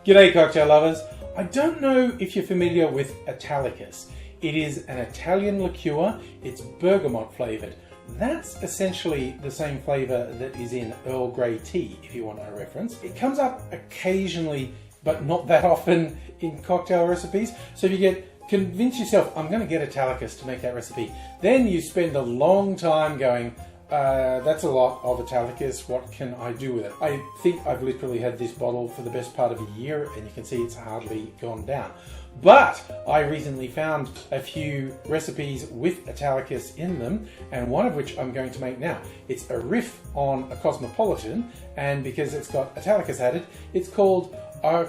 G'day cocktail lovers. I don't know if you're familiar with Italicus. It is an Italian liqueur. It's bergamot flavoured. That's essentially the same flavour that is in Earl Grey tea, if you want a reference. It comes up occasionally, but not that often in cocktail recipes. So if you convince yourself, I'm going to get Italicus to make that recipe, then you spend a long time going, that's a lot of Italicus, what can I do with it? I think I've literally had this bottle for the best part of a year, and you can see it's hardly gone down. But I recently found a few recipes with Italicus in them, and one of which I'm going to make now. It's a riff on a Cosmopolitan, and because it's got Italicus added, it's called a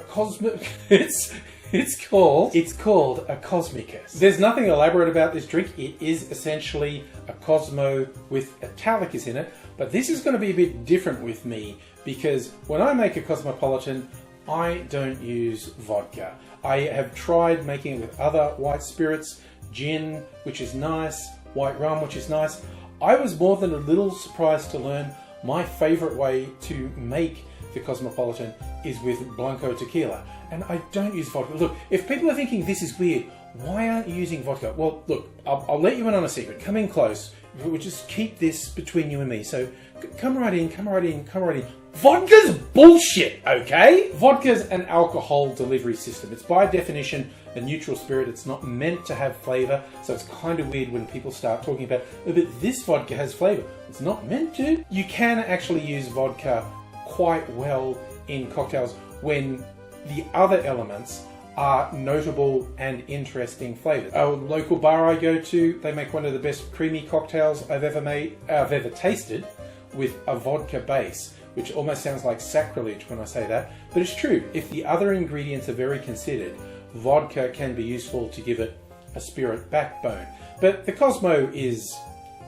It's called a Cosmicus. There's nothing elaborate about this drink. It is essentially a Cosmo with Italicus in it, but this is going to be a bit different with me because when I make a Cosmopolitan, I don't use vodka. I have tried making it with other white spirits, gin, which is nice, white rum, which is nice. I was more than a little surprised to learn my favorite way to make the Cosmopolitan is with Blanco Tequila. And I don't use vodka. Look, if people are thinking this is weird, why aren't you using vodka? Well, look, I'll let you in on a secret. Come in close. We'll just keep this between you and me. So come right in, come right in, come right in. Vodka's bullshit, okay? Vodka's an alcohol delivery system. It's by definition a neutral spirit. It's not meant to have flavour. So it's kind of weird when people start talking about, oh, but this vodka has flavour. It's not meant to. You can actually use vodka quite well in cocktails when the other elements are notable and interesting flavours. A local bar I go to, they make one of the best creamy cocktails I've ever tasted with a vodka base, which almost sounds like sacrilege when I say that, but it's true. If the other ingredients are very considered, vodka can be useful to give it a spirit backbone. But the Cosmo is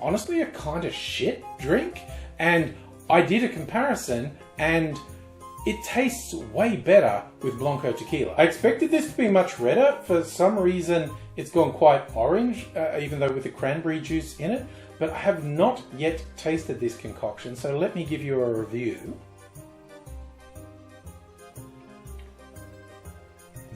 honestly a kind of shit drink, and I did a comparison and it tastes way better with Blanco Tequila. I expected this to be much redder. For some reason, it's gone quite orange, even though with the cranberry juice in it. But I have not yet tasted this concoction, so let me give you a review.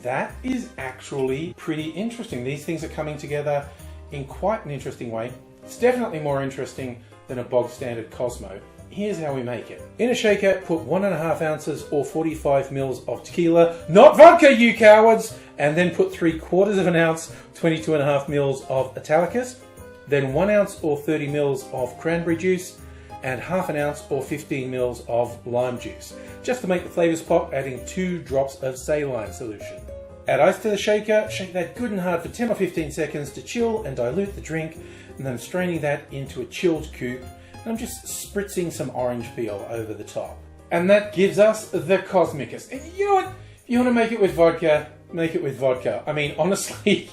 That is actually pretty interesting. These things are coming together in quite an interesting way. It's definitely more interesting than a bog standard Cosmo. Here's how we make it. In a shaker, put 1.5 ounces or 45 mils of tequila, not vodka, you cowards, and then put 3/4 of an ounce, 22.5 mils of Italicus, then 1 ounce or 30 mils of cranberry juice, and 1/2 ounce or 15 mils of lime juice. Just to make the flavors pop, adding 2 drops of saline solution. Add ice to the shaker, shake that good and hard for 10 or 15 seconds to chill and dilute the drink, and then I'm straining that into a chilled coupe. I'm just spritzing some orange peel over the top. And that gives us the Cosmicus. And you know what? If you want to make it with vodka, make it with vodka. I mean, honestly,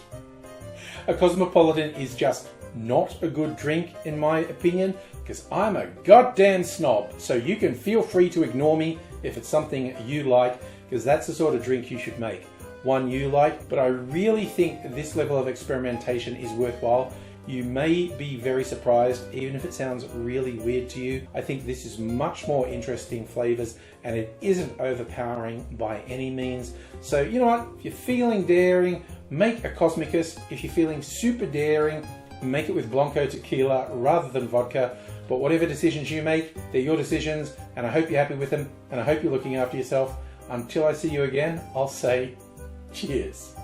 a Cosmopolitan is just not a good drink, in my opinion, because I'm a goddamn snob. So you can feel free to ignore me if it's something you like, because that's the sort of drink you should make. One you like, but I really think this level of experimentation is worthwhile. You may be very surprised, even if it sounds really weird to you. I think this is much more interesting flavours, and it isn't overpowering by any means. So you know what, if you're feeling daring, make a Cosmicus. If you're feeling super daring, make it with Blanco Tequila rather than vodka. But whatever decisions you make, they're your decisions, and I hope you're happy with them, and I hope you're looking after yourself. Until I see you again, I'll say cheers.